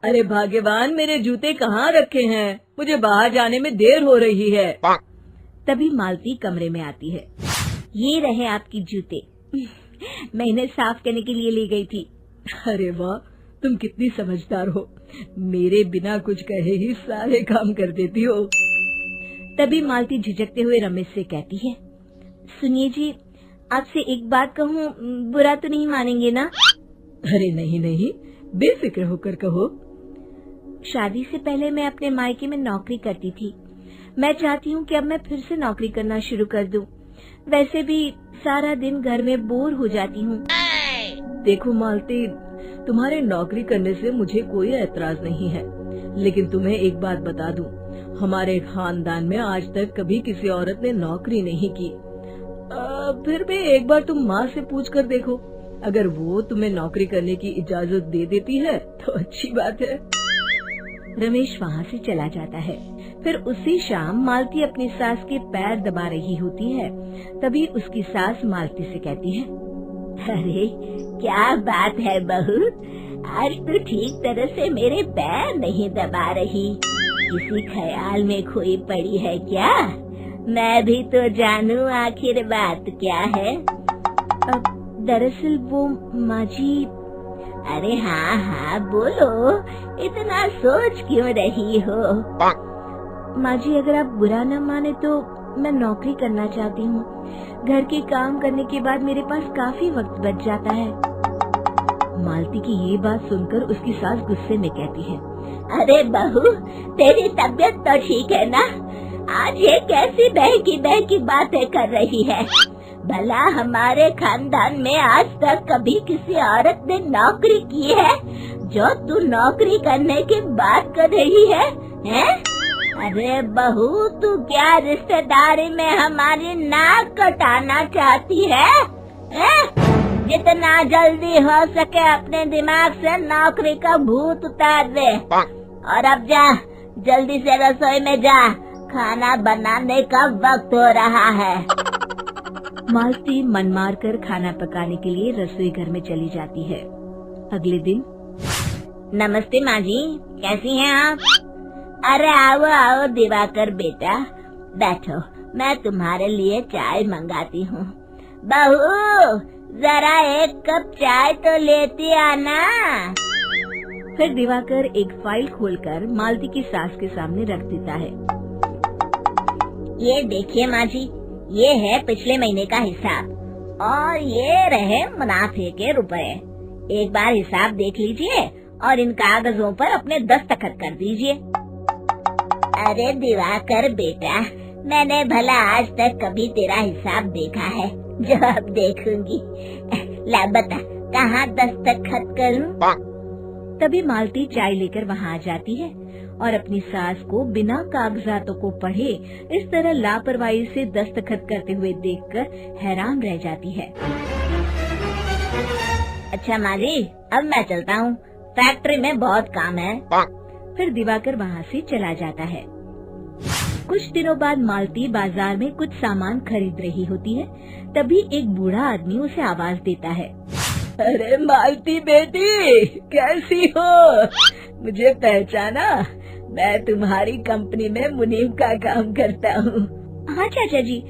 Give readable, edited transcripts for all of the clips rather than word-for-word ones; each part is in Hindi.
अरे भाग्यवान, मेरे जूते कहाँ रखे हैं? मुझे बाहर जाने में देर हो रही है। तभी मालती कमरे में आती है। ये रहे आपकी जूते। मैं इन्हें साफ करने के लिए ले गई थी। अरे वाह, तुम कितनी समझदार हो। मेरे बिना कुछ कहे ही सारे काम कर देती हो। तभी मालती झिझकते हुए रमेश से कहती है, सुनिए जी, आपसे एक बात कहूँ, बुरा तो नहीं मानेंगे ना? अरे नहीं नहीं, बेफिक्र होकर कहो। शादी से पहले मैं अपने मायके में नौकरी करती थी। मैं चाहती हूँ कि अब मैं फिर से नौकरी करना शुरू कर दूँ। वैसे भी सारा दिन घर में बोर हो जाती हूँ। देखो मालती, तुम्हारे नौकरी करने से मुझे कोई एतराज नहीं है, लेकिन तुम्हें एक बात बता दूं, हमारे खानदान में आज तक कभी किसी औरत ने नौकरी नहीं की। फिर भी एक बार तुम माँ से पूछ कर देखो, अगर वो तुम्हें नौकरी करने की इजाजत दे देती है तो अच्छी बात है। रमेश वहाँ से चला जाता है। फिर उसी शाम मालती अपनी सास के पैर दबा रही होती है। तभी उसकी सास मालती से कहती है, अरे क्या बात है बहू, आज तो ठीक तरह से मेरे पैर नहीं दबा रही। किसी ख्याल में खोई पड़ी है क्या? मैं भी तो जानूं आखिर बात क्या है। दरअसल वो माँ जी। अरे हाँ हाँ बोलो, इतना सोच क्यों रही हो? माँ जी, अगर आप बुरा न माने तो मैं नौकरी करना चाहती हूँ। घर के काम करने के बाद मेरे पास काफी वक्त बच जाता है। मालती की ये बात सुनकर उसकी सास गुस्से में कहती है, अरे बहू, तेरी तबीयत तो ठीक है ना? आज ये कैसी बहकी बातें कर रही है? भला हमारे खानदान में आज तक कभी किसी औरत ने नौकरी की है जो तू नौकरी करने की बात कर रही है, हैं? अरे बहू, तू क्या रिश्तेदारी में हमारी नाक कटाना चाहती है? जितना जल्दी हो सके अपने दिमाग से नौकरी का भूत उतार दे। और अब जा, जल्दी से रसोई में जा, खाना बनाने का वक्त हो रहा है। मालती मन मार कर खाना पकाने के लिए रसोई घर में चली जाती है। अगले दिन, नमस्ते माँ जी, कैसी हैं आप? अरे आओ आओ दिवाकर बेटा, बैठो, मैं तुम्हारे लिए चाय मंगाती हूँ। बहू, जरा एक कप चाय तो लेती आना। फिर दिवाकर एक फाइल खोलकर मालती की सास के सामने रख देता है। ये देखिए माँ जी, ये है पिछले महीने का हिसाब और ये रहे मुनाफे के रुपए। एक बार हिसाब देख लीजिए और इन कागजों पर अपने दस्तखत कर दीजिए। अरे दिवाकर बेटा, मैंने भला आज तक कभी तेरा हिसाब देखा है जो अब देखूंगी? ला बता, कहाँ दस्तखत करूं? तभी मालती चाय लेकर वहाँ आ जाती है और अपनी सास को बिना कागजातों को पढ़े इस तरह लापरवाही से दस्तखत करते हुए देखकर हैरान रह जाती है। अच्छा माँ जी, अब मैं चलता हूँ, फैक्ट्री में बहुत काम है। फिर दिवाकर वहाँ से चला जाता है। कुछ दिनों बाद मालती बाजार में कुछ सामान खरीद रही होती है। तभी एक बूढ़ा आदमी उसे आवाज देता है, अरे मालती बेटी, कैसी हो? मुझे पहचाना? मैं तुम्हारी कंपनी में मुनीम का काम करता हूँ। हाँ चाचा जी,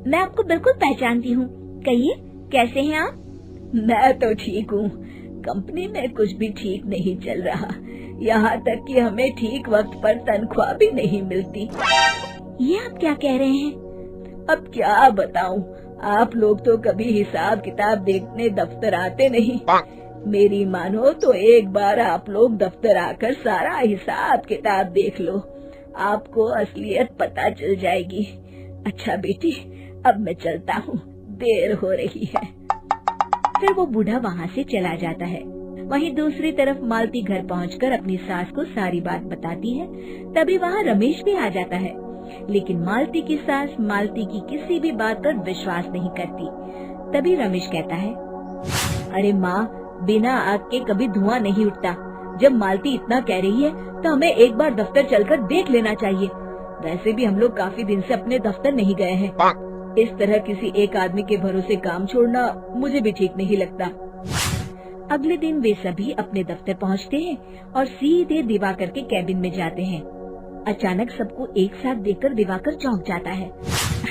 मैं आपको बिल्कुल पहचानती हूँ। कहिए, कैसे हैं आप? मैं तो ठीक हूँ। कंपनी में कुछ भी ठीक नहीं चल रहा, यहाँ तक कि हमें ठीक वक्त पर तनख्वाह भी नहीं मिलती। ये आप क्या कह रहे हैं? अब क्या बताऊँ, आप लोग तो कभी हिसाब किताब देखने दफ्तर आते नहीं। मेरी मानो तो एक बार आप लोग दफ्तर आकर सारा हिसाब किताब देख लो, आपको असलियत पता चल जाएगी। अच्छा बेटी, अब मैं चलता हूँ, देर हो रही है। फिर वो बूढ़ा वहाँ से चला जाता है। वहीं दूसरी तरफ मालती घर पहुंचकर अपनी सास को सारी बात बताती है। तभी वहाँ रमेश भी आ जाता है, लेकिन मालती की सास मालती की किसी भी बात पर विश्वास नहीं करती। तभी रमेश कहता है, अरे माँ, बिना आग के कभी धुआं नहीं उठता। जब मालती इतना कह रही है तो हमें एक बार दफ्तर चलकर देख लेना चाहिए। वैसे भी हम लोग काफी दिन से अपने दफ्तर नहीं गए हैं। इस तरह किसी एक आदमी के भरोसे काम छोड़ना मुझे भी ठीक नहीं लगता। अगले दिन वे सभी अपने दफ्तर पहुंचते हैं और सीधे दिवाकर के कैबिन में जाते हैं। अचानक सबको एक साथ देखकर दिवाकर चौंक जाता है।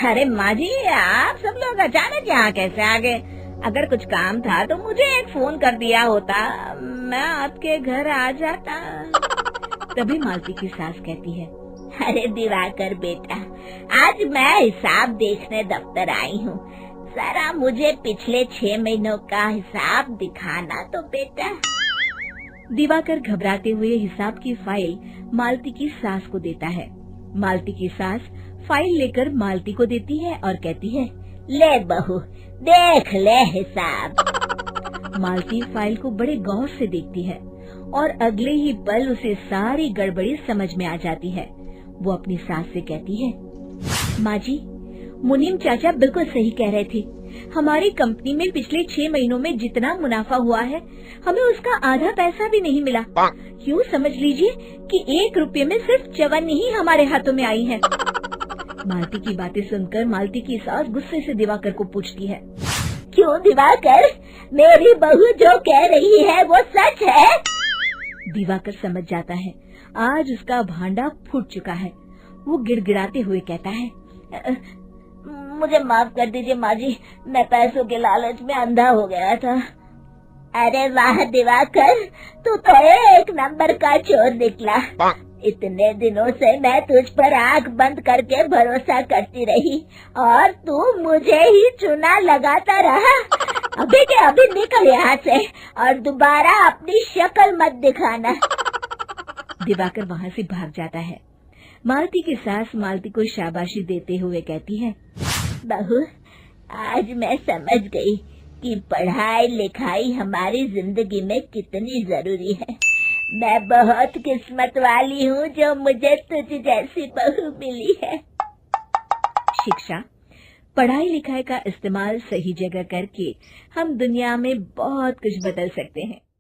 अरे माँ जी, आप सब लोग अचानक यहाँ कैसे आ गए? अगर कुछ काम था तो मुझे एक फोन कर दिया होता, मैं आपके घर आ जाता। तभी मालती की सास कहती है, अरे दिवाकर बेटा, आज मैं हिसाब देखने दफ्तर आई हूँ, जरा मुझे पिछले 6 महीनों का हिसाब दिखाना तो बेटा। दिवाकर घबराते हुए हिसाब की फाइल मालती की सास को देता है। मालती की सास फाइल लेकर मालती को देती है और कहती है, ले बहू, देख ले हिसाब। मालती फाइल को बड़े गौर से देखती है और अगले ही पल उसे सारी गड़बड़ी समझ में आ जाती है। वो अपनी सास से कहती है, माँ जी, मुनीम चाचा बिल्कुल सही कह रहे थे। हमारी कंपनी में पिछले 6 महीनों में जितना मुनाफा हुआ है, हमें उसका आधा पैसा भी नहीं मिला। यूँ समझ लीजिए कि 1 रुपये में सिर्फ चवन्नी ही हमारे हाथों में आई है। मालती की बातें सुनकर मालती की सास गुस्से से दिवाकर को पूछती है, क्यों दिवाकर, मेरी बहू जो कह रही है वो सच है? दिवाकर समझ जाता है आज उसका भांडा फूट चुका है। वो गिड़गिड़ाते हुए कहता है, मुझे माफ कर दीजिए माँ जी, मैं पैसों के लालच में अंधा हो गया था। अरे वाह दिवाकर, तू तो एक नंबर का चोर निकला। इतने दिनों से मैं तुझ पर आंख बंद करके भरोसा करती रही और तू मुझे ही चुना लगाता रहा। अभी के अभी निकल यहाँ से और दोबारा अपनी शक्ल मत दिखाना। दिवाकर वहाँ से भाग जाता है। मालती की सास मालती को शाबाशी देते हुए कहती है, बहू, आज मैं समझ गई कि पढ़ाई लिखाई हमारी जिंदगी में कितनी जरूरी है। मैं बहुत किस्मत वाली हूँ जो मुझे तुझ जैसी बहू मिली है। शिक्षा, पढ़ाई लिखाई का इस्तेमाल सही जगह करके हम दुनिया में बहुत कुछ बदल सकते हैं।